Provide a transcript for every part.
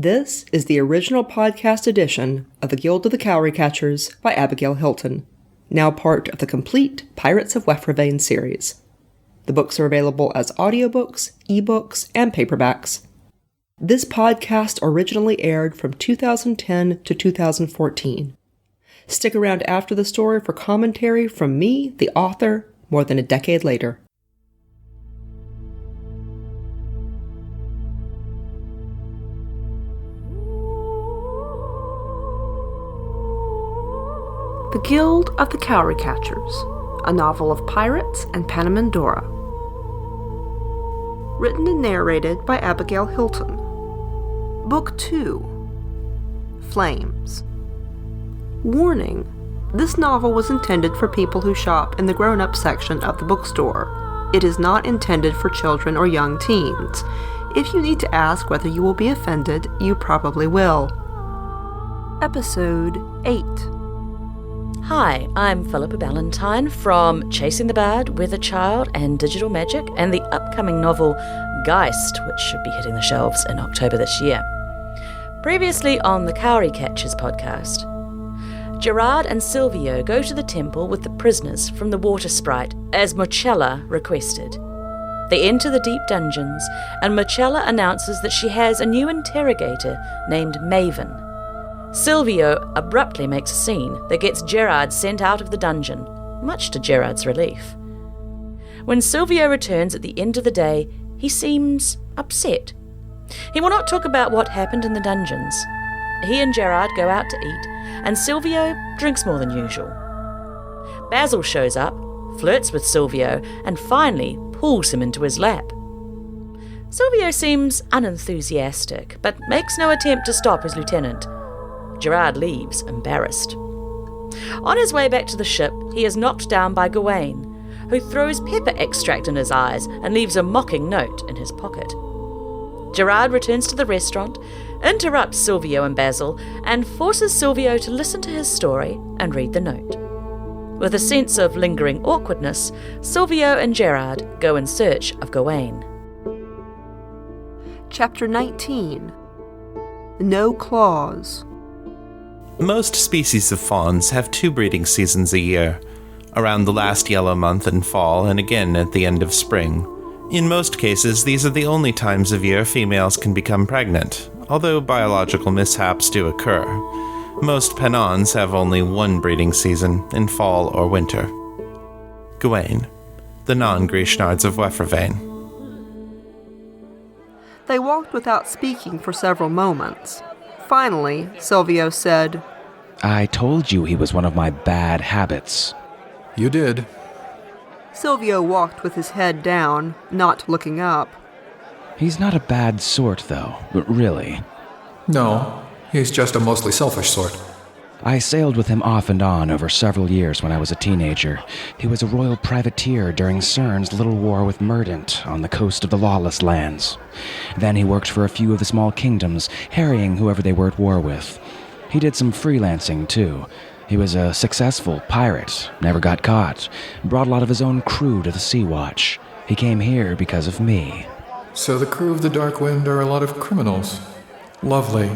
This is the original podcast edition of The Guild of the Cowry Catchers by Abigail Hilton, now part of the complete Pirates of Wefravain series. The books are available as audiobooks, ebooks, and paperbacks. This podcast originally aired from 2010 to 2014. Stick around after the story for commentary from me, the author, more than a decade later. The Guild of the Cowry Catchers, a novel of pirates and Panamindorah. Written and narrated by Abigail Hilton. Book 2, Flames. Warning: this novel was intended for people who shop in the grown-up section of the bookstore. It is not intended for children or young teens. If you need to ask whether you will be offended, you probably will. Episode 8. Hi, I'm Philippa Ballantyne from Chasing the Bard, Weather Child, and Digital Magic, and the upcoming novel Geist, which should be hitting the shelves in October this year. Previously on the Cowry Catchers podcast, Gerard and Silvio go to the temple with the prisoners from the Water Sprite, as Marcella requested. They enter the deep dungeons, and Marcella announces that she has a new interrogator named Maven. Silvio abruptly makes a scene that gets Gerard sent out of the dungeon, much to Gerard's relief. When Silvio returns at the end of the day, he seems upset. He will not talk about what happened in the dungeons. He and Gerard go out to eat, and Silvio drinks more than usual. Basil shows up, flirts with Silvio, and finally pulls him into his lap. Silvio seems unenthusiastic, but makes no attempt to stop his lieutenant. Gerard leaves, embarrassed. On his way back to the ship, he is knocked down by Gawain, who throws pepper extract in his eyes and leaves a mocking note in his pocket. Gerard returns to the restaurant, interrupts Silvio and Basil, and forces Silvio to listen to his story and read the note. With a sense of lingering awkwardness, Silvio and Gerard go in search of Gawain. Chapter 19. No Claws. Most species of fawns have 2 breeding seasons a year, around the last yellow month in fall and again at the end of spring. In most cases, these are the only times of year females can become pregnant, although biological mishaps do occur. Most Panons have only 1 breeding season, in fall or winter. Gawain, the non-Grishnards of Wefravain. They walked without speaking for several moments. Finally, Silvio said, I told you he was one of my bad habits. You did. Silvio walked with his head down, not looking up. He's not a bad sort, though, really. No, he's just a mostly selfish sort. I sailed with him off and on over several years when I was a teenager. He was a royal privateer during CERN's little war with Mordant on the coast of the Lawless Lands. Then he worked for a few of the small kingdoms, harrying whoever they were at war with. He did some freelancing, too. He was a successful pirate, never got caught, brought a lot of his own crew to the Sea Watch. He came here because of me. So the crew of the Dark Wind are a lot of criminals. Lovely.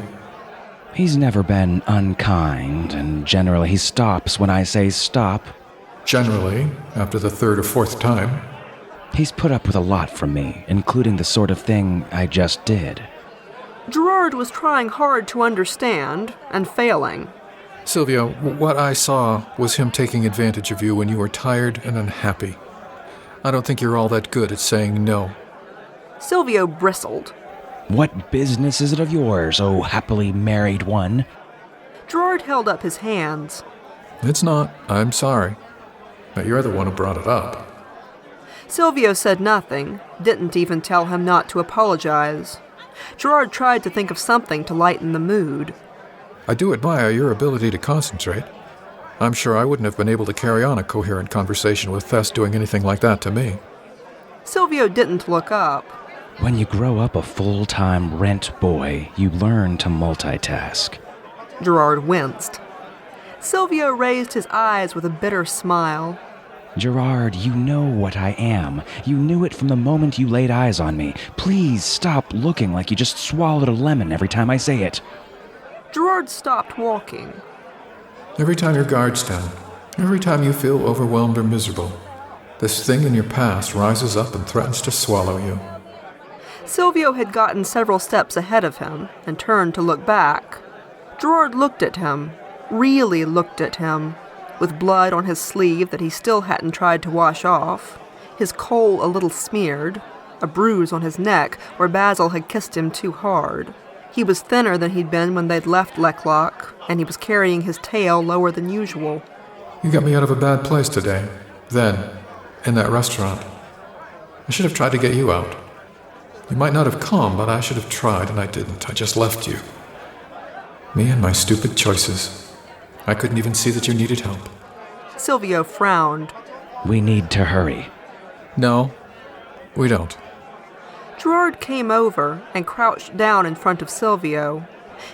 He's never been unkind, and generally he stops when I say stop. Generally, after the 3rd or 4th time. He's put up with a lot from me, including the sort of thing I just did. Gerard was trying hard to understand, and failing. Silvio, what I saw was him taking advantage of you when you were tired and unhappy. I don't think you're all that good at saying no. Silvio bristled. What business is it of yours, oh happily married one? Gerard held up his hands. It's not. I'm sorry. But you're the one who brought it up. Silvio said nothing, didn't even tell him not to apologize. Gerard tried to think of something to lighten the mood. I do admire your ability to concentrate. I'm sure I wouldn't have been able to carry on a coherent conversation with Thess doing anything like that to me. Silvio didn't look up. When you grow up a full-time rent boy, you learn to multitask. Gerard winced. Silvio raised his eyes with a bitter smile. Gerard, you know what I am. You knew it from the moment you laid eyes on me. Please stop looking like you just swallowed a lemon every time I say it. Gerard stopped walking. Every time your guard's down, every time you feel overwhelmed or miserable, this thing in your past rises up and threatens to swallow you. Silvio had gotten several steps ahead of him and turned to look back. Gerard looked at him, really looked at him, with blood on his sleeve that he still hadn't tried to wash off, his coal a little smeared, a bruise on his neck where Basil had kissed him too hard. He was thinner than he'd been when they'd left Lecklock, and he was carrying his tail lower than usual. You got me out of a bad place today. Then, in that restaurant. I should have tried to get you out. You might not have come, but I should have tried, and I didn't. I just left you. Me and my stupid choices. I couldn't even see that you needed help. Silvio frowned. We need to hurry. No, we don't. Gerard came over and crouched down in front of Silvio.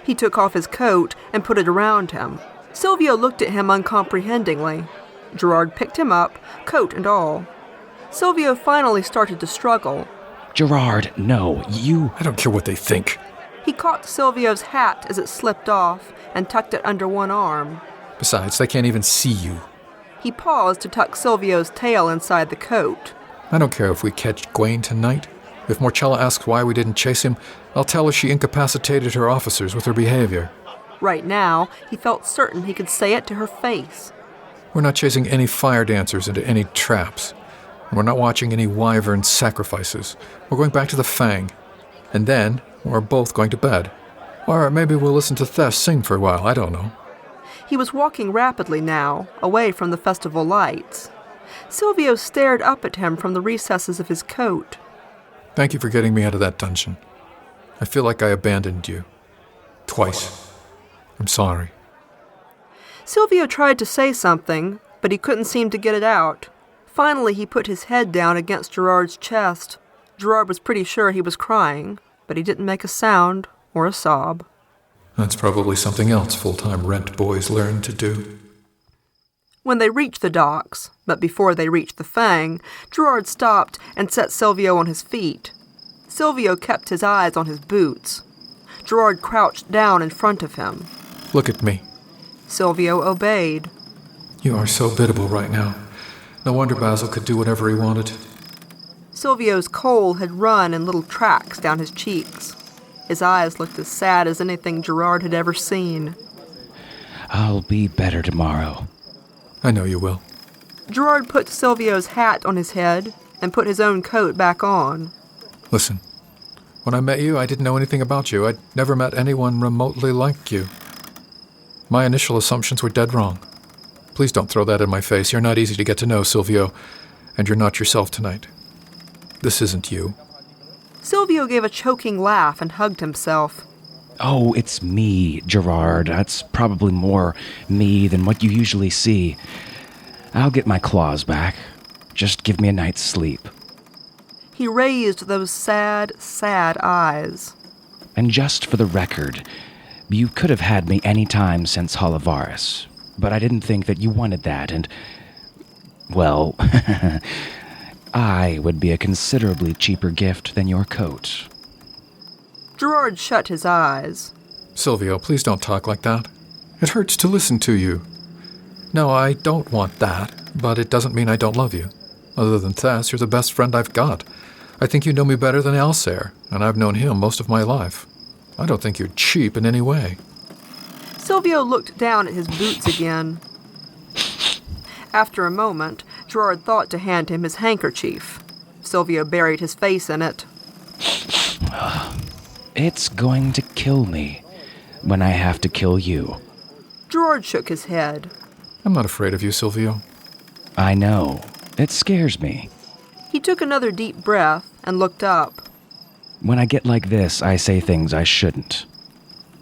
He took off his coat and put it around him. Silvio looked at him uncomprehendingly. Gerard picked him up, coat and all. Silvio finally started to struggle. Gerard, no, you... I don't care what they think. He caught Silvio's hat as it slipped off and tucked it under one arm. Besides, they can't even see you. He paused to tuck Silvio's tail inside the coat. I don't care if we catch Gwaine tonight. If Morcella asks why we didn't chase him, I'll tell her she incapacitated her officers with her behavior. Right now, he felt certain he could say it to her face. We're not chasing any fire dancers into any traps. And we're not watching any wyvern sacrifices. We're going back to the Fang. And then, we're both going to bed. Or maybe we'll listen to Thess sing for a while, I don't know. He was walking rapidly now, away from the festival lights. Silvio stared up at him from the recesses of his coat. Thank you for getting me out of that dungeon. I feel like I abandoned you. Twice. I'm sorry. Silvio tried to say something, but he couldn't seem to get it out. Finally, he put his head down against Gerard's chest. Gerard was pretty sure he was crying, but he didn't make a sound or a sob. That's probably something else full-time rent boys learn to do. When they reached the docks, but before they reached the Fang, Gerard stopped and set Silvio on his feet. Silvio kept his eyes on his boots. Gerard crouched down in front of him. Look at me. Silvio obeyed. You are so biddable right now. No wonder Basil could do whatever he wanted. Silvio's coal had run in little tracks down his cheeks. His eyes looked as sad as anything Gerard had ever seen. I'll be better tomorrow. I know you will. Gerard put Silvio's hat on his head and put his own coat back on. Listen, when I met you, I didn't know anything about you. I'd never met anyone remotely like you. My initial assumptions were dead wrong. Please don't throw that in my face. You're not easy to get to know, Silvio, and you're not yourself tonight. This isn't you. Silvio gave a choking laugh and hugged himself. Oh, it's me, Gerard. That's probably more me than what you usually see. I'll get my claws back. Just give me a night's sleep. He raised those sad, sad eyes. And just for the record, you could have had me any time since Holivaris, but I didn't think that you wanted that, and, well, I would be a considerably cheaper gift than your coat. Gerard shut his eyes. Silvio, please don't talk like that. It hurts to listen to you. No, I don't want that, but it doesn't mean I don't love you. Other than Thess, you're the best friend I've got. I think you know me better than Alsair, and I've known him most of my life. I don't think you're cheap in any way. Silvio looked down at his boots again. After a moment, Gerard thought to hand him his handkerchief. Silvio buried his face in it. It's going to kill me when I have to kill you. Gerard shook his head. I'm not afraid of you, Silvio. I know. It scares me. He took another deep breath and looked up. When I get like this, I say things I shouldn't.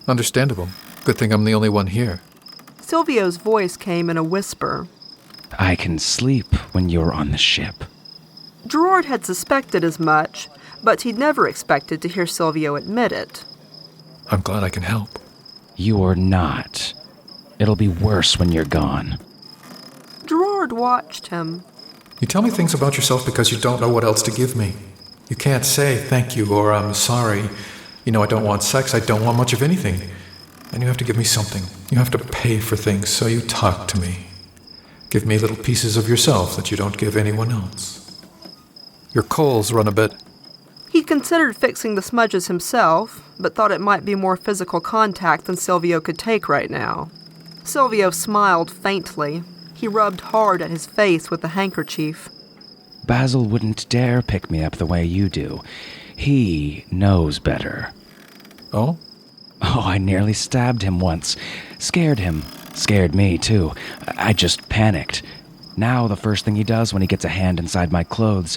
Understandable. Good thing I'm the only one here. Silvio's voice came in a whisper. I can sleep when you're on the ship. Gerard had suspected as much, but he'd never expected to hear Silvio admit it. I'm glad I can help. You're not. It'll be worse when you're gone. Gerard watched him. You tell me things about yourself because you don't know what else to give me. You can't say thank you or I'm sorry. You know I don't want sex, I don't want much of anything. And you have to give me something. You have to pay for things, so you talk to me. Give me little pieces of yourself that you don't give anyone else. Your coals run a bit. He'd considered fixing the smudges himself, but thought it might be more physical contact than Silvio could take right now. Silvio smiled faintly. He rubbed hard at his face with the handkerchief. Basil wouldn't dare pick me up the way you do. He knows better. Oh? Oh, I nearly stabbed him once. Scared him. Scared me, too. I just panicked. Now the first thing he does when he gets a hand inside my clothes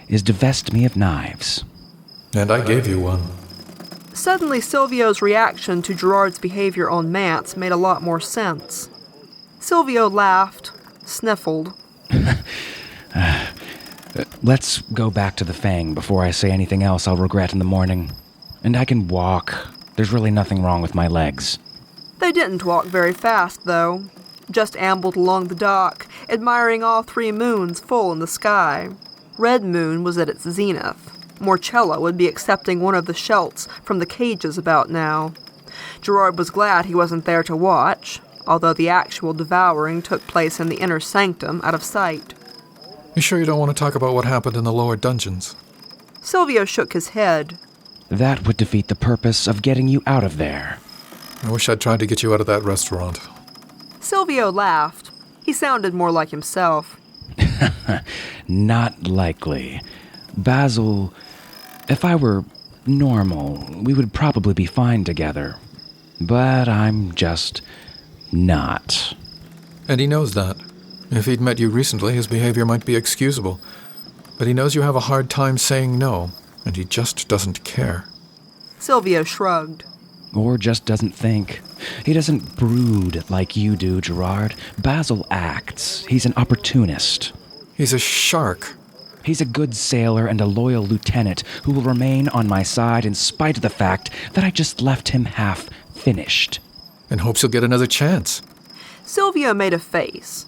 is divest me of knives. And I gave you one. Suddenly, Silvio's reaction to Gerard's behavior on Mance made a lot more sense. Silvio laughed, sniffled. Let's go back to the Fang before I say anything else I'll regret in the morning. And I can walk. There's really nothing wrong with my legs. They didn't walk very fast, though. Just ambled along the dock, admiring all 3 moons full in the sky. Red Moon was at its zenith. Morcella would be accepting one of the shelts from the cages about now. Gerard was glad he wasn't there to watch, although the actual devouring took place in the inner sanctum out of sight. You sure you don't want to talk about what happened in the lower dungeons? Silvio shook his head. That would defeat the purpose of getting you out of there. I wish I'd tried to get you out of that restaurant. Silvio laughed. He sounded more like himself. Not likely. Basil, if I were normal, we would probably be fine together. But I'm just not. And he knows that. If he'd met you recently, his behavior might be excusable. But he knows you have a hard time saying no, and he just doesn't care. Silvio shrugged. Or just doesn't think. He doesn't brood like you do, Gerard. Basil acts. He's an opportunist. He's a shark. He's a good sailor and a loyal lieutenant who will remain on my side in spite of the fact that I just left him half finished. And hopes he'll get another chance. Silvio made a face.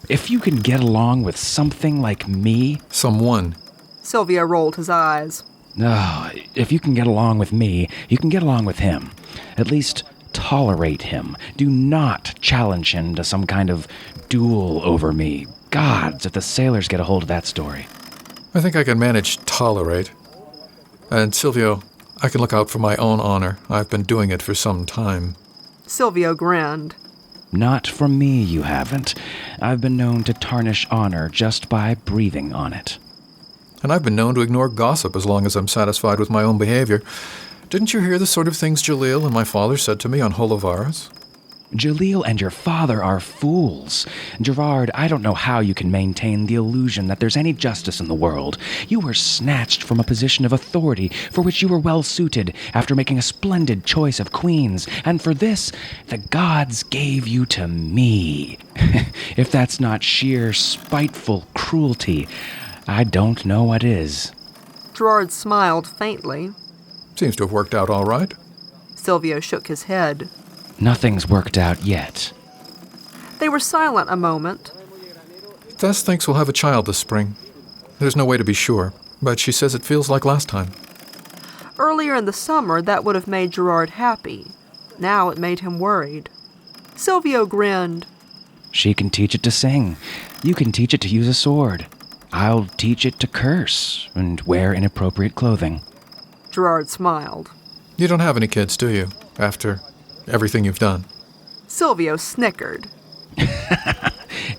If you can get along with something like me... Someone. Silvio rolled his eyes. Oh, if you can get along with me, you can get along with him. At least tolerate him. Do not challenge him to some kind of duel over me. Gods, if the sailors get a hold of that story. I think I can manage tolerate. And Silvio, I can look out for my own honor. I've been doing it for some time. Silvio grinned. Not from me, you haven't. I've been known to tarnish honor just by breathing on it. And I've been known to ignore gossip as long as I'm satisfied with my own behavior. Didn't you hear the sort of things Jalil and my father said to me on Holovaras? Jalil and your father are fools. Gerard, I don't know how you can maintain the illusion that there's any justice in the world. You were snatched from a position of authority for which you were well suited after making a splendid choice of queens, and for this, the gods gave you to me. If that's not sheer spiteful cruelty, I don't know what is. Gerard smiled faintly. Seems to have worked out all right. Silvio shook his head. Nothing's worked out yet. They were silent a moment. Tess thinks we'll have a child this spring. There's no way to be sure, but she says it feels like last time. Earlier in the summer, that would have made Gerard happy. Now it made him worried. Silvio grinned. She can teach it to sing. You can teach it to use a sword. I'll teach it to curse and wear inappropriate clothing. Gerard smiled. You don't have any kids, do you, after everything you've done? Silvio snickered.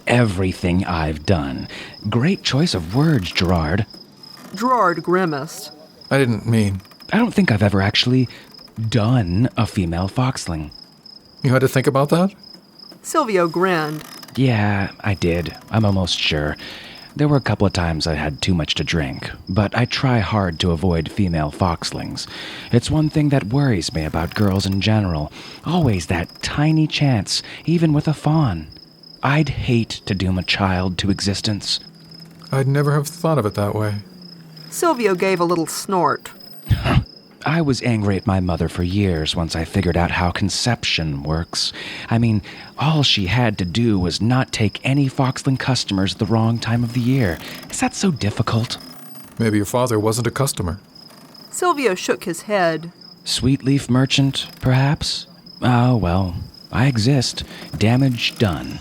Everything I've done. Great choice of words, Gerard. Gerard grimaced. I didn't mean... I don't think I've ever actually done a female foxling. You had to think about that? Silvio grinned. Yeah, I did. I'm almost sure. There were a couple of times I had too much to drink, but I try hard to avoid female foxlings. It's one thing that worries me about girls in general. Always that tiny chance, even with a fawn. I'd hate to doom a child to existence. I'd never have thought of it that way. Silvio gave a little snort. I was angry at my mother for years once I figured out how conception works. I mean, all she had to do was not take any Foxland customers at the wrong time of the year. Is that so difficult? Maybe your father wasn't a customer. Silvio shook his head. Sweet leaf merchant, perhaps? Oh, well, I exist. Damage done.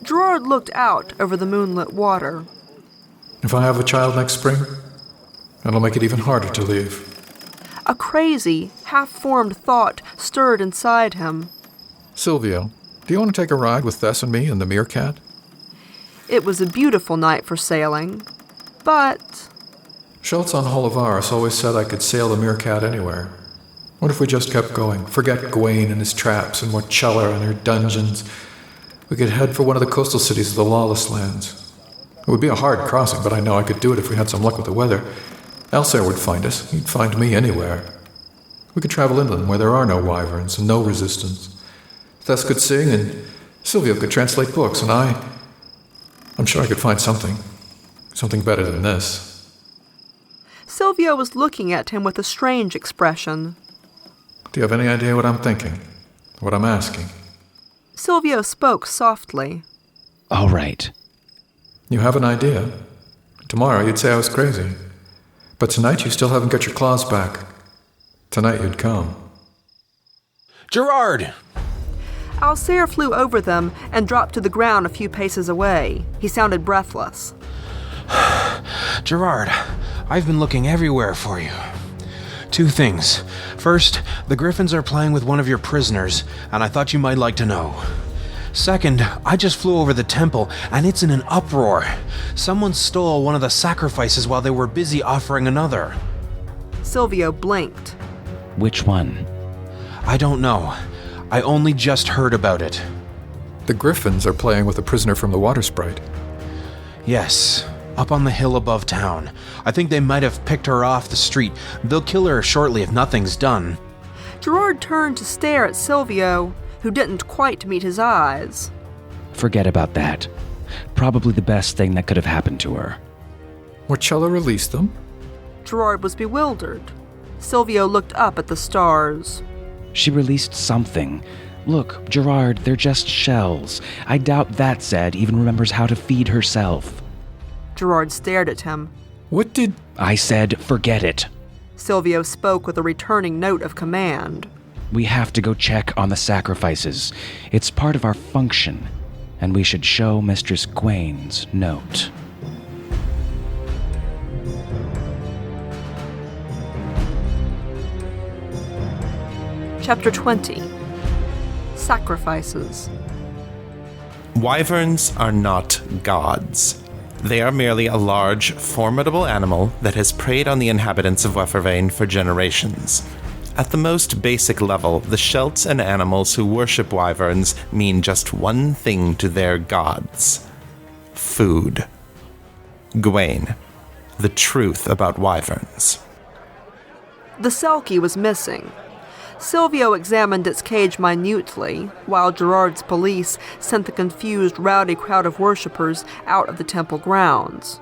Gerard looked out over the moonlit water. If I have a child next spring, that'll make it even harder to leave. A crazy, half-formed thought stirred inside him. Silvio, do you want to take a ride with Thess and me and the meerkat? It was a beautiful night for sailing, but... Schultz on Holovaris always said I could sail the meerkat anywhere. What if we just kept going? Forget Gawain and his traps and Morchella and her dungeons. We could head for one of the coastal cities of the Lawless Lands. It would be a hard crossing, but I know I could do it if we had some luck with the weather. Elsair would find us. He'd find me anywhere. We could travel inland where there are no wyverns and no resistance. Thess could sing and Silvio could translate books, and I'm sure I could find something. Something better than this. Silvio was looking at him with a strange expression. Do you have any idea what I'm thinking? What I'm asking? Silvio spoke softly. All right. You have an idea. Tomorrow you'd say I was crazy. But tonight you still haven't got your claws back. Tonight you'd come. Gerard! Alsair flew over them and dropped to the ground a few paces away. He sounded breathless. Gerard, I've been looking everywhere for you. 2 things. First, the Griffins are playing with one of your prisoners, and I thought you might like to know. Second, I just flew over the temple, and it's in an uproar. Someone stole one of the sacrifices while they were busy offering another. Silvio blinked. Which one? I don't know. I only just heard about it. The Griffins are playing with a prisoner from the Water Sprite. Yes, up on the hill above town. I think they might have picked her off the street. They'll kill her shortly if nothing's done. Gerard turned to stare at Silvio, who didn't quite meet his eyes. Forget about that. Probably the best thing that could have happened to her. Morchella released them? Gerard was bewildered. Silvio looked up at the stars. She released something. Look, Gerard, they're just shells. I doubt that Zed even remembers how to feed herself. Gerard stared at him. What did... I said, forget it. Silvio spoke with a returning note of command. We have to go check on the sacrifices. It's part of our function, and we should show Mistress Gawain's note. Chapter 20. Sacrifices. Wyverns are not gods. They are merely a large, formidable animal that has preyed on the inhabitants of Wefervain for generations. At the most basic level, the Shelts and animals who worship wyverns mean just one thing to their gods: food. Gawain, the truth about wyverns. The Selkie was missing. Silvio examined its cage minutely, while Gerard's police sent the confused, rowdy crowd of worshippers out of the temple grounds.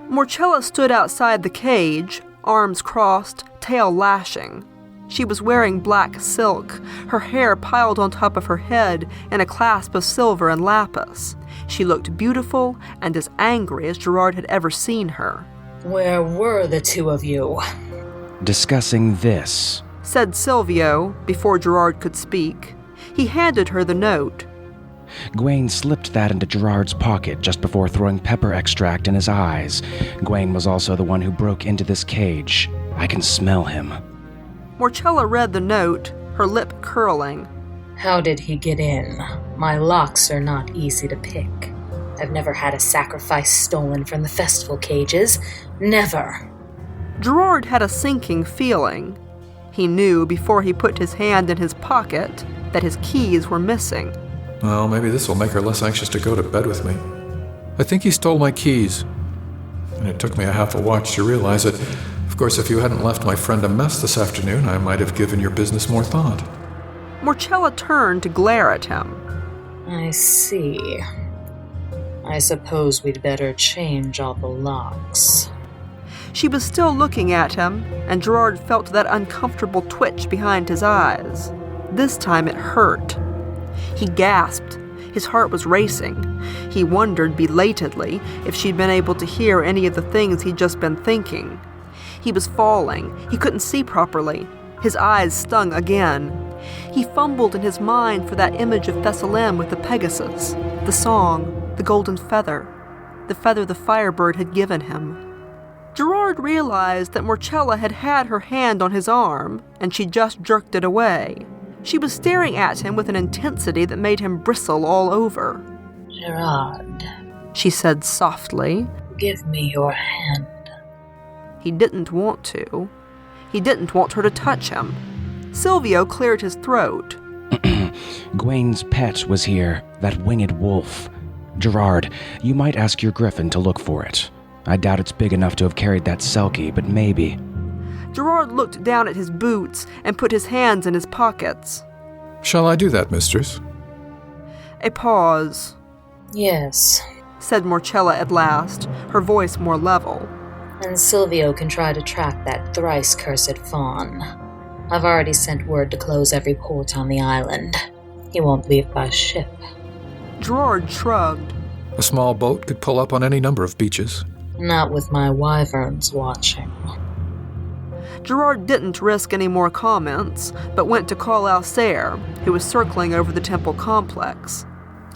Morchella stood outside the cage, arms crossed, tail lashing. She was wearing black silk, her hair piled on top of her head in a clasp of silver and lapis. She looked beautiful and as angry as Gerard had ever seen her. Where were the 2 of you? Discussing this, said Silvio before Gerard could speak. He handed her the note. Gawain slipped that into Gerard's pocket just before throwing pepper extract in his eyes. Gawain was also the one who broke into this cage. I can smell him. Morchella read the note, her lip curling. How did he get in? My locks are not easy to pick. I've never had a sacrifice stolen from the festival cages. Never. Gerard had a sinking feeling. He knew before he put his hand in his pocket that his keys were missing. Well, maybe this will make her less anxious to go to bed with me. I think he stole my keys. And it took me a half a watch to realize it. Of course, if you hadn't left my friend a mess this afternoon, I might have given your business more thought. Morchella turned to glare at him. I see. I suppose we'd better change all the locks. She was still looking at him, and Gerard felt that uncomfortable twitch behind his eyes. This time it hurt. He gasped. His heart was racing. He wondered belatedly if she'd been able to hear any of the things he'd just been thinking. He was falling. He couldn't see properly. His eyes stung again. He fumbled in his mind for that image of Thessalim with the Pegasus, the song, the golden feather, the feather the firebird had given him. Gerard realized that Morchella had had her hand on his arm, and she just jerked it away. She was staring at him with an intensity that made him bristle all over. Gerard, she said softly. give me your hand. He didn't want to. He didn't want her to touch him. Silvio cleared his throat. Gwain's pet was here, that winged wolf. Gerard, you might ask your griffin to look for it. I doubt it's big enough to have carried that selkie, but maybe. Gerard looked down at his boots and put his hands in his pockets. Shall I do that, mistress? A pause. Yes, Said Morchella at last, her voice more level. and Silvio can try to track that thrice-cursed fawn. I've already sent word to close every port on the island. He won't leave by ship. Gerard shrugged. A small boat could pull up on any number of beaches. Not with my wyverns watching. Gerard didn't risk any more comments, but went to call Alcere, who was circling over the temple complex.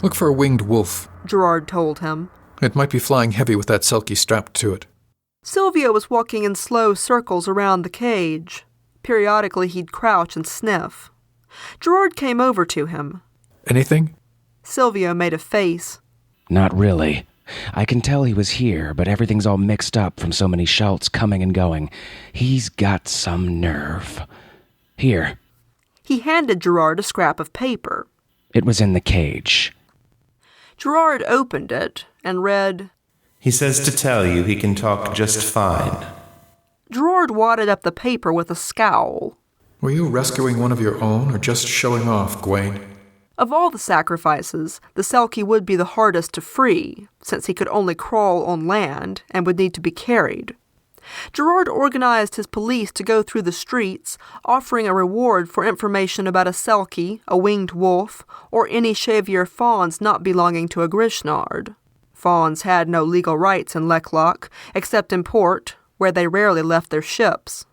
Look for a winged wolf. Gerard told him. It might be flying heavy with that selkie strapped to it. Silvio was walking in slow circles around the cage. Periodically he'd crouch and sniff. Gerard came over to him. Anything? Silvio made a face. Not really. I can tell he was here, but everything's all mixed up from so many shouts coming and going. He's got some nerve. Here. He handed Gerard a scrap of paper. It was in the cage. Gerard opened it and read, He says to tell you he can talk just fine. Gerard wadded up the paper with a scowl. Were you rescuing one of your own or just showing off, Gwain? Of all the sacrifices, the Selkie would be the hardest to free, since he could only crawl on land and would need to be carried. Gerard organized his police to go through the streets, offering a reward for information about a Selkie, a winged wolf, or any Shavier fawns not belonging to a Grishnard. Fawns had no legal rights in Leklock, except in port, where they rarely left their ships.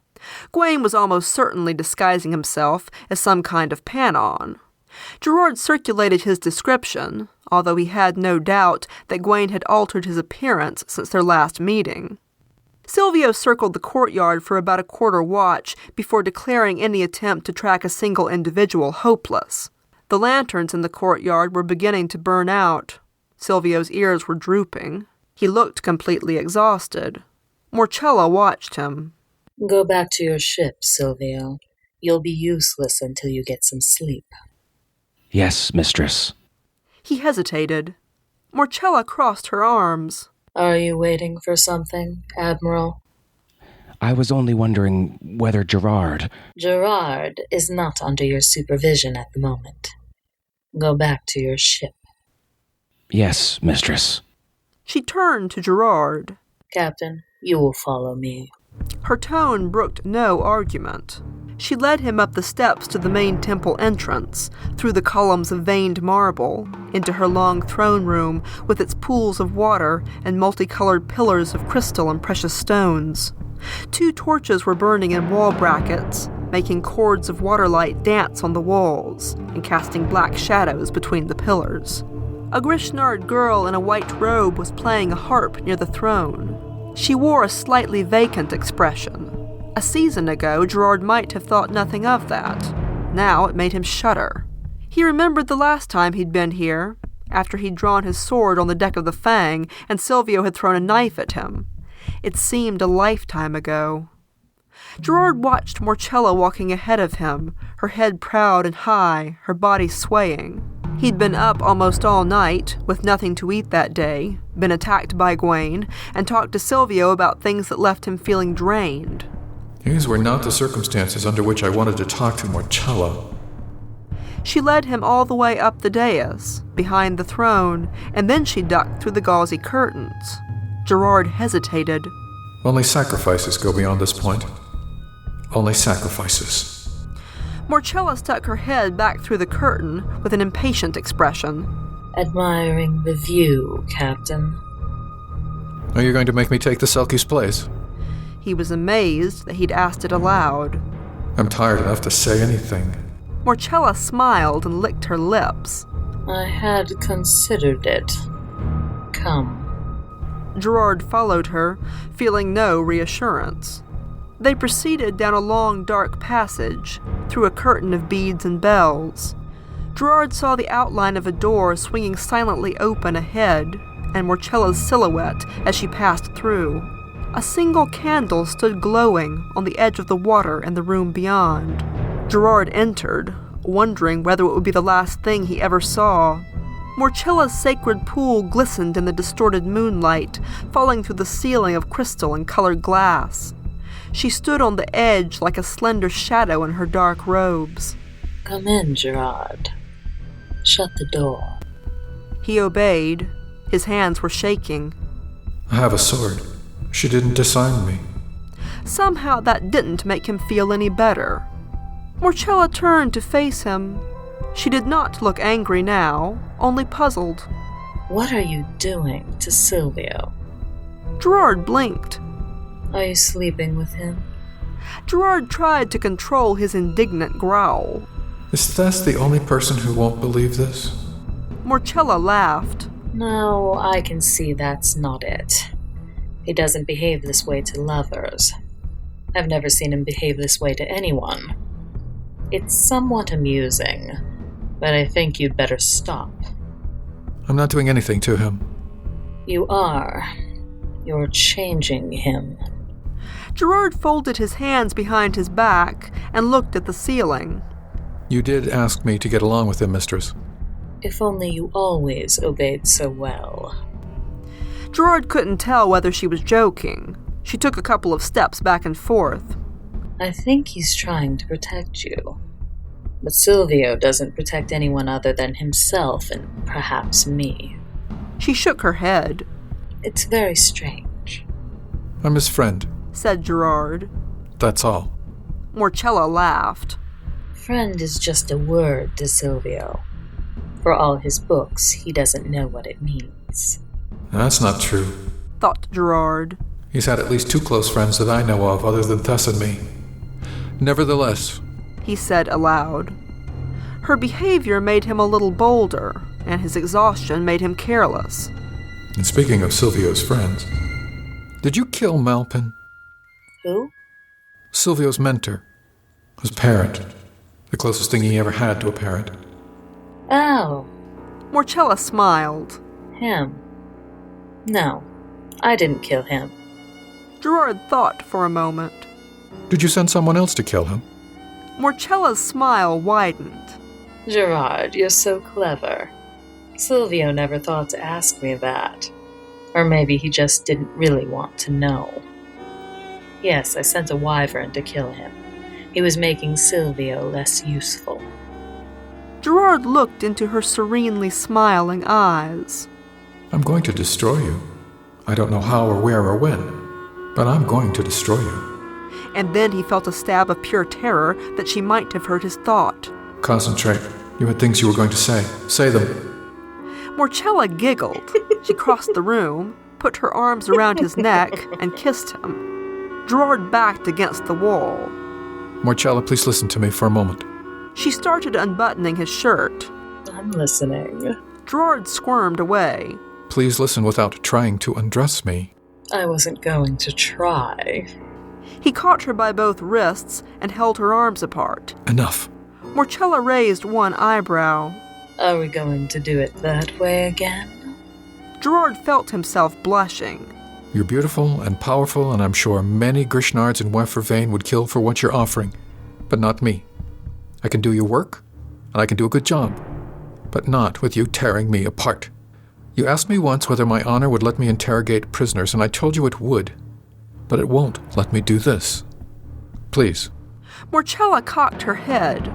Gwain was almost certainly disguising himself as some kind of Panon. Gerard circulated his description, although he had no doubt that Gwain had altered his appearance since their last meeting. Silvio circled the courtyard for about a quarter watch before declaring any attempt to track a single individual hopeless. The lanterns in the courtyard were beginning to burn out. Silvio's ears were drooping. He looked completely exhausted. Morchella watched him. Go back to your ship, Silvio. You'll be useless until you get some sleep. Yes, mistress. He hesitated. Morchella crossed her arms. Are you waiting for something, Admiral? I was only wondering whether Gerard... Gerard is not under your supervision at the moment. Go back to your ship. Yes, mistress. She turned to Gerard. Captain, you will follow me. Her tone brooked no argument. She led him up the steps to the main temple entrance, through the columns of veined marble, into her long throne room with its pools of water and multicolored pillars of crystal and precious stones. 2 torches were burning in wall brackets, making cords of waterlight dance on the walls and casting black shadows between the pillars. A Grishnard girl in a white robe was playing a harp near the throne. She wore a slightly vacant expression. A season ago, Gerard might have thought nothing of that. Now it made him shudder. He remembered the last time he'd been here, after he'd drawn his sword on the deck of the Fang and Silvio had thrown a knife at him. It seemed a lifetime ago. Gerard watched Morchella walking ahead of him, her head proud and high, her body swaying. He'd been up almost all night, with nothing to eat that day, been attacked by Gwain, and talked to Silvio about things that left him feeling drained. These were not the circumstances under which I wanted to talk to Morchella. She led him all the way up the dais, behind the throne, and then she ducked through the gauzy curtains. Gerard hesitated. Only sacrifices go beyond this point. Only sacrifices. Morchella stuck her head back through the curtain with an impatient expression. Admiring the view, Captain. Are you going to make me take the Selkie's place? He was amazed that he'd asked it aloud. I'm tired enough to say anything. Morchella smiled and licked her lips. I had considered it. Come. Gerard followed her, feeling no reassurance. They proceeded down a long, dark passage, through a curtain of beads and bells. Gerard saw the outline of a door swinging silently open ahead, and Morchella's silhouette as she passed through. A single candle stood glowing on the edge of the water in the room beyond. Gerard entered, wondering whether it would be the last thing he ever saw. Morchella's sacred pool glistened in the distorted moonlight, falling through the ceiling of crystal and colored glass. She stood on the edge like a slender shadow in her dark robes. Come in, Gerard. Shut the door. He obeyed. His hands were shaking. I have a sword. She didn't disarm me. Somehow that didn't make him feel any better. Morchella turned to face him. She did not look angry now, only puzzled. What are you doing to Silvio? Gerard blinked. Are you sleeping with him? Gerard tried to control his indignant growl. Is Tess the only person who won't believe this? Morchella laughed. No, I can see that's not it. He doesn't behave this way to lovers. I've never seen him behave this way to anyone. It's somewhat amusing, but I think you'd better stop. I'm not doing anything to him. You are. You're changing him. Gerard folded his hands behind his back and looked at the ceiling. You did ask me to get along with him, mistress. If only you always obeyed so well. Gerard couldn't tell whether she was joking. She took a couple of steps back and forth. I think he's trying to protect you. But Silvio doesn't protect anyone other than himself and perhaps me. She shook her head. It's very strange. I'm his friend. Said Gerard. That's all. Morchella laughed. Friend is just a word to Silvio. For all his books, he doesn't know what it means. That's not true, thought Gerard. He's had at least 2 close friends that I know of other than Tess and me. Nevertheless, he said aloud. Her behavior made him a little bolder, and his exhaustion made him careless. And speaking of Silvio's friends, did you kill Malpin? Who? Silvio's mentor. His parent. The closest thing he ever had to a parent. Oh. Morchella smiled. Him. No, I didn't kill him. Gerard thought for a moment. Did you send someone else to kill him? Morchella's smile widened. Gerard, you're so clever. Silvio never thought to ask me that. Or maybe he just didn't really want to know. Yes, I sent a wyvern to kill him. He was making Silvio less useful. Gerard looked into her serenely smiling eyes. I'm going to destroy you. I don't know how or where or when, but I'm going to destroy you. And then he felt a stab of pure terror that she might have heard his thought. Concentrate. You had things you were going to say. Say them. Morchella giggled. She crossed the room, put her arms around his neck, and kissed him. Gerard backed against the wall. Morchella, please listen to me for a moment. She started unbuttoning his shirt. I'm listening. Gerard squirmed away. Please listen without trying to undress me. I wasn't going to try. He caught her by both wrists and held her arms apart. Enough. Morchella raised one eyebrow. Are we going to do it that way again? Gerard felt himself blushing. You're beautiful and powerful, and I'm sure many Grishnards in Wefervain would kill for what you're offering. But not me. I can do your work, and I can do a good job. But not with you tearing me apart. You asked me once whether my honor would let me interrogate prisoners, and I told you it would. But it won't let me do this. Please. Morchella cocked her head.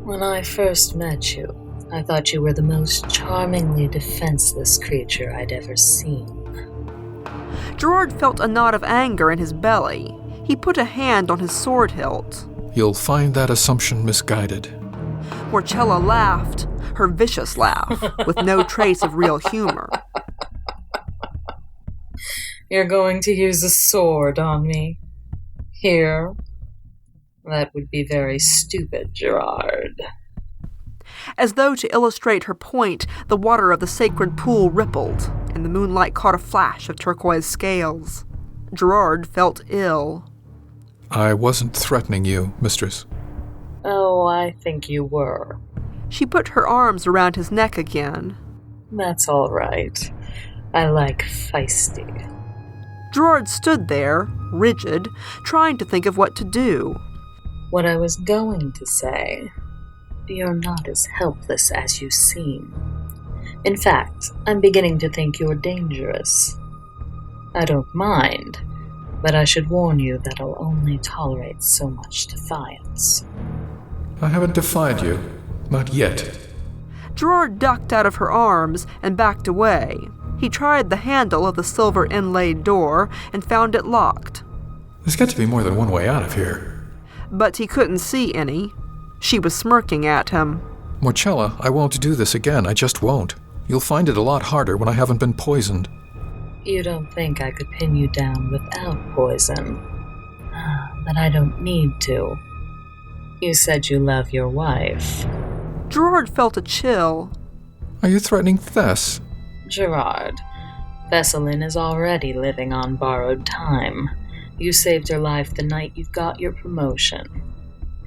When I first met you, I thought you were the most charmingly defenseless creature I'd ever seen. Gerard felt a knot of anger in his belly. He put a hand on his sword hilt. You'll find that assumption misguided. Morchella laughed, her vicious laugh, with no trace of real humor. You're going to use a sword on me? Here? That would be very stupid, Gerard. As though to illustrate her point, the water of the sacred pool rippled, and the moonlight caught a flash of turquoise scales. Gerard felt ill. I wasn't threatening you, mistress. Oh, I think you were. She put her arms around his neck again. That's all right. I like feisty. Gerard stood there, rigid, trying to think of what to do. What I was going to say, you're not as helpless as you seem. In fact, I'm beginning to think you're dangerous. I don't mind, but I should warn you that I'll only tolerate so much defiance. I haven't defied you. Not yet. Gerard ducked out of her arms and backed away. He tried the handle of the silver inlaid door and found it locked. There's got to be more than one way out of here. But he couldn't see any. She was smirking at him. Morchella, I won't do this again. I just won't. You'll find it a lot harder when I haven't been poisoned. You don't think I could pin you down without poison. But I don't need to. You said you love your wife. Gerard felt a chill. Are you threatening Thess? Gerard, Thessalyn is already living on borrowed time. You saved her life the night you got your promotion.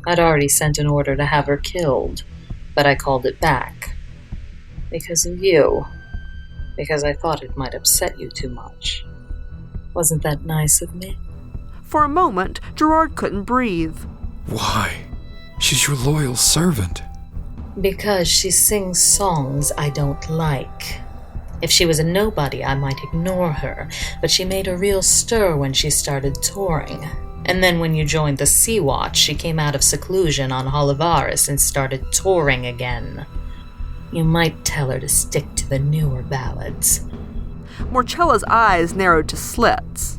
I'd already sent an order to have her killed, but I called it back. Because of you. Because I thought it might upset you too much. Wasn't that nice of me? For a moment, Gerard couldn't breathe. Why? She's your loyal servant. Because she sings songs I don't like. If she was a nobody, I might ignore her, but she made a real stir when she started touring. And then when you joined the Sea Watch, she came out of seclusion on Holivaris and started touring again. You might tell her to stick to the newer ballads. Morchella's eyes narrowed to slits.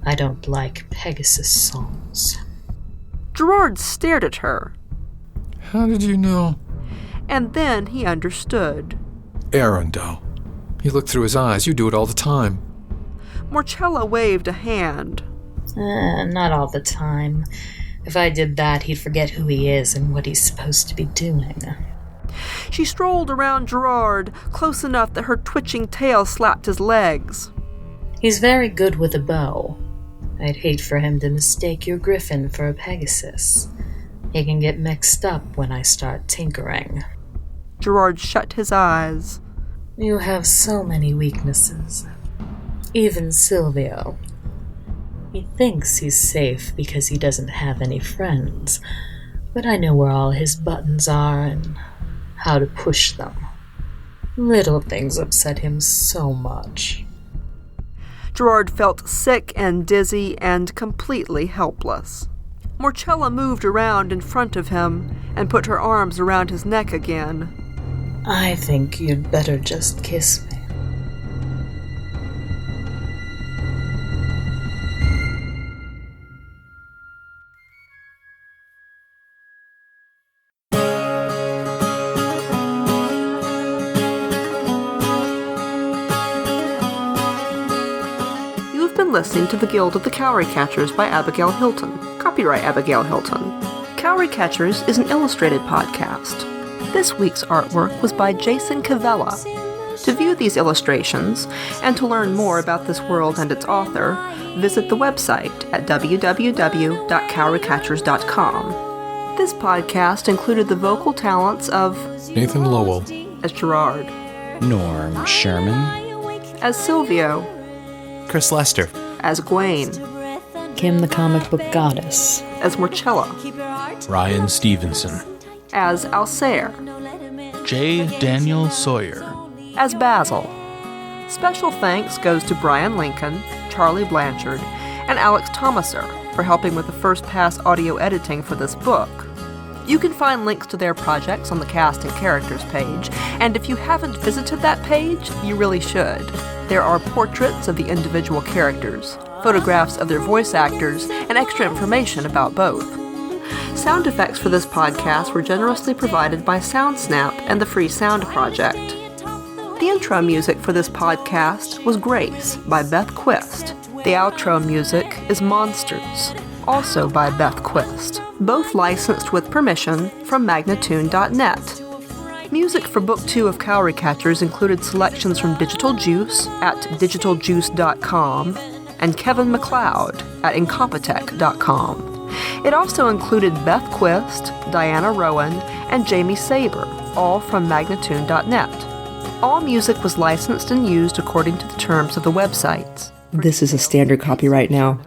I don't like Pegasus songs. Gerard stared at her. How did you know? And then he understood. Arundel. You look through his eyes. You do it all the time. Morchella waved a hand. Not all the time. If I did that, he'd forget who he is and what he's supposed to be doing. She strolled around Gerard, close enough that her twitching tail slapped his legs. He's very good with a bow. I'd hate for him to mistake your griffin for a Pegasus. He can get mixed up when I start tinkering. Gerard shut his eyes. You have so many weaknesses. Even Silvio. He thinks he's safe because he doesn't have any friends, but I know where all his buttons are and how to push them. Little things upset him so much. Gerard felt sick and dizzy and completely helpless. Morchella moved around in front of him and put her arms around his neck again. I think you'd better just kiss me. You've been listening to The Guild of the Cowry Catchers by Abigail Hilton. Copyright Abigail Hilton. Cowry Catchers is an illustrated podcast. This week's artwork was by Jason Cavella. To view these illustrations, and to learn more about this world and its author, visit the website at www.cowrycatchers.com. This podcast included the vocal talents of Nathan Lowell as Gerard, Norm Sherman, as Silvio, Chris Lester, as Gwaine, Kim the comic book goddess, as Morchella, Ryan Stevenson, as Alsair, J. Daniel Sawyer, as Basil. Special thanks goes to Brian Lincoln, Charlie Blanchard, and Alex Thomaser for helping with the first pass audio editing for this book. You can find links to their projects on the Cast and Characters page, and if you haven't visited that page, you really should. There are portraits of the individual characters, photographs of their voice actors, and extra information about both. Sound effects for this podcast were generously provided by SoundSnap and the Free Sound Project. The intro music for this podcast was Grace by Beth Quist. The outro music is Monsters, also by Beth Quist, both licensed with permission from Magnatune.net. Music for Book 2 of Cowry Catchers included selections from Digital Juice at digitaljuice.com and Kevin MacLeod at incompetech.com. It also included Beth Quist, Diana Rowan, and Jamie Saber, all from Magnatune.net. All music was licensed and used according to the terms of the websites. This is a standard copyright now.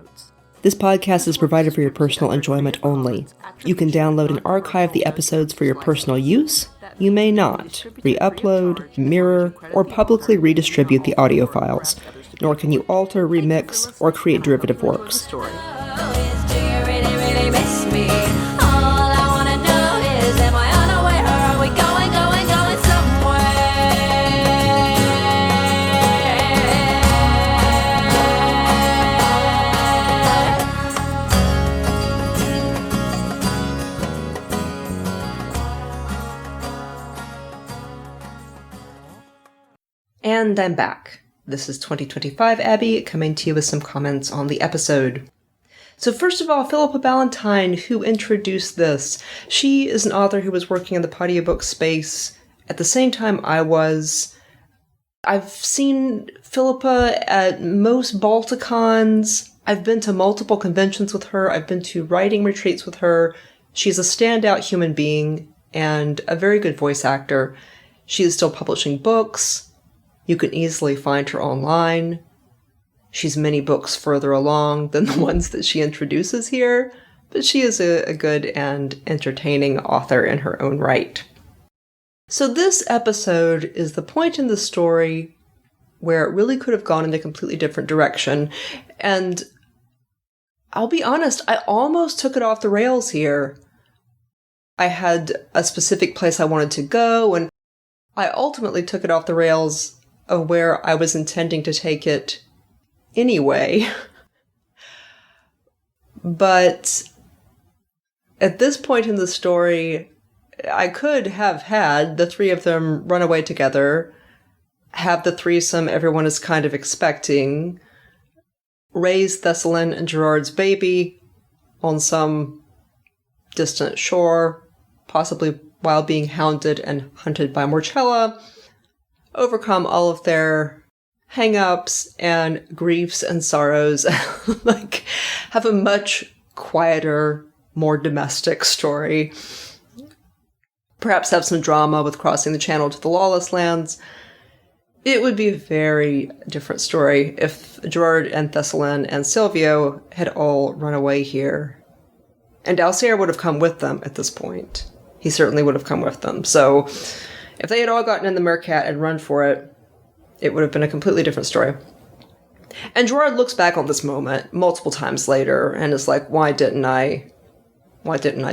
This podcast is provided for your personal enjoyment only. You can download and archive the episodes for your personal use. You may not re-upload, mirror, or publicly redistribute the audio files, nor can you alter, remix, or create derivative works. And I'm back. This is 2025 Abby, coming to you with some comments on the episode. So first of all, Philippa Ballantyne, who introduced this. She is an author who was working in the audiobook space at the same time I was. I've seen Philippa at most Balticons. I've been to multiple conventions with her. I've been to writing retreats with her. She's a standout human being and a very good voice actor. She is still publishing books. You can easily find her online. She's many books further along than the ones that she introduces here, but she is a good and entertaining author in her own right. So this episode is the point in the story where it really could have gone in a completely different direction, and I'll be honest, I almost took it off the rails here. I had a specific place I wanted to go, and I ultimately took it off the rails of where I was intending to take it anyway. But at this point in the story, I could have had the three of them run away together, have the threesome everyone is kind of expecting, raise Thessalon and Gerard's baby on some distant shore, possibly while being hounded and hunted by Morchella, overcome all of their hang-ups and griefs and sorrows, like have a much quieter, more domestic story. Perhaps have some drama with crossing the channel to the lawless lands. It would be a very different story if Gerard and Thessalon and Silvio had all run away here. And Alcere would have come with them at this point. He certainly would have come with them. So if they had all gotten in the Mercat and run for it, it would have been a completely different story. And Gerard looks back on this moment multiple times later and is like, why didn't I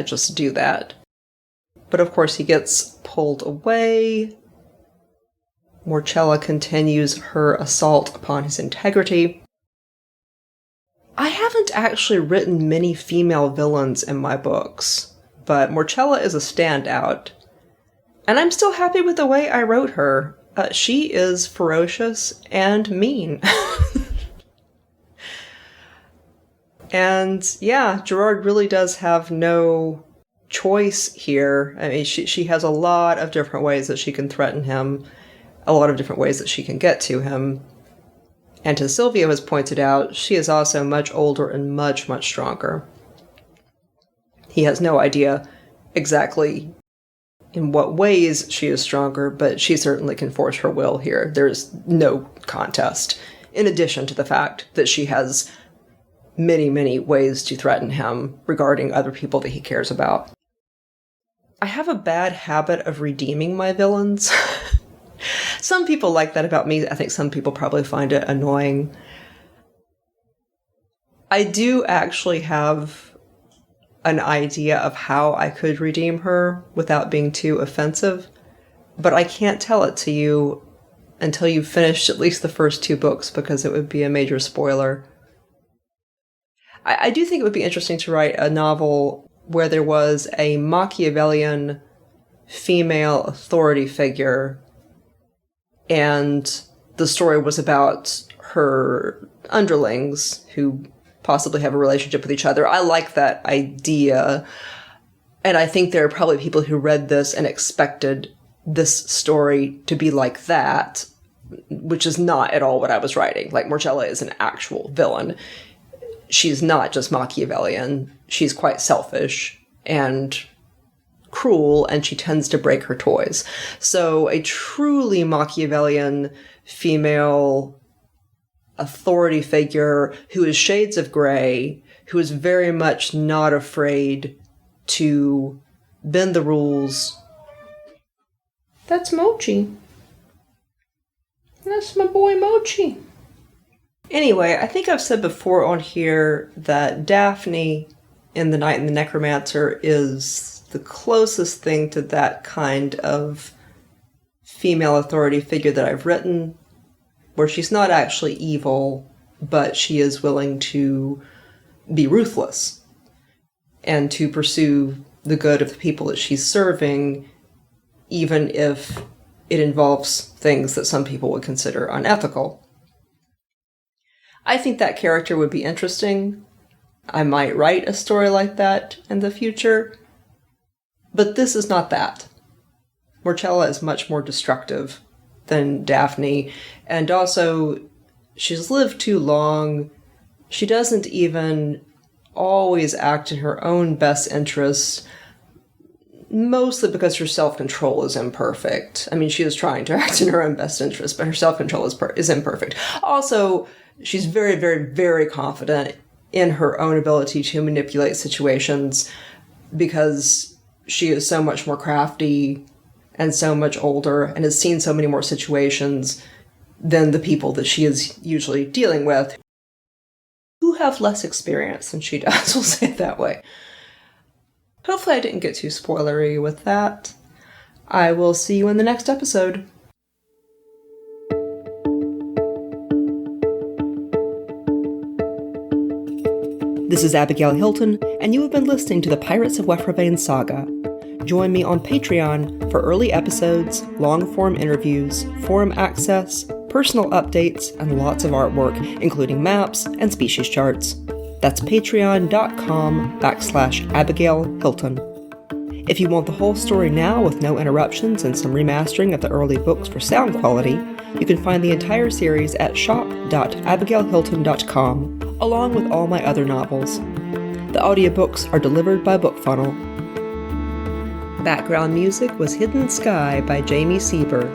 just do that? But of course he gets pulled away. Morchella continues her assault upon his integrity. I haven't actually written many female villains in my books, but Morchella is a standout. And I'm still happy with the way I wrote her. She is ferocious and mean. And yeah, Gerard really does have no choice here. I mean, she has a lot of different ways that she can threaten him, a lot of different ways that she can get to him. And as Silvio has pointed out, she is also much older and much, much stronger. He has no idea exactly in what ways she is stronger, but she certainly can force her will here. There's no contest. In addition to the fact that she has many, many ways to threaten him regarding other people that he cares about. I have a bad habit of redeeming my villains. Some people like that about me. I think some people probably find it annoying. I do actually have an idea of how I could redeem her without being too offensive, but I can't tell it to you until you've finished at least the first 2 books, because it would be a major spoiler. I do think it would be interesting to write a novel where there was a Machiavellian female authority figure, and the story was about her underlings who possibly have a relationship with each other. I like that idea, and I think there are probably people who read this and expected this story to be like that, which is not at all what I was writing. Like, Marcella is an actual villain. She's not just Machiavellian. She's quite selfish and cruel, and she tends to break her toys. So a truly Machiavellian female authority figure who is shades of gray, who is very much not afraid to bend the rules. That's Mochi. That's my boy Mochi. Anyway, I think I've said before on here that Daphne in The Knight and the Necromancer is the closest thing to that kind of female authority figure that I've written, where she's not actually evil, but she is willing to be ruthless and to pursue the good of the people that she's serving, even if it involves things that some people would consider unethical. I think that character would be interesting. I might write a story like that in the future, but this is not that. Marcella is much more destructive than Daphne, and also, she's lived too long. She doesn't even always act in her own best interests, mostly because her self-control is imperfect. I mean, she is trying to act in her own best interest, but her self-control is imperfect. Also, she's very, very, very confident in her own ability to manipulate situations because she is so much more crafty and so much older and has seen so many more situations than the people that she is usually dealing with, who have less experience than she does. We'll say it that way. Hopefully I didn't get too spoilery with that. I will see you in the next episode. This is Abigail Hilton, and you have been listening to the Pirates of Wefravain saga. Join me on Patreon for early episodes, long-form interviews, forum access, personal updates, and lots of artwork, including maps and species charts. That's patreon.com/Abigail Hilton. If you want the whole story now with no interruptions and some remastering of the early books for sound quality, you can find the entire series at shop.abigailhilton.com, along with all my other novels. The audiobooks are delivered by BookFunnel. Background music was Hidden Sky by Jamie Sieber,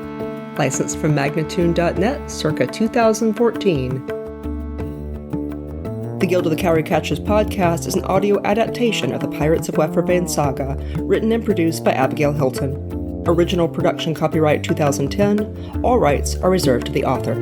licensed from Magnatune.net circa 2014. The Guild of the Cowry Catchers podcast is an audio adaptation of the Pirates of Wefravain saga, written and produced by Abigail Hilton. Original production copyright 2010. All rights are reserved to the author.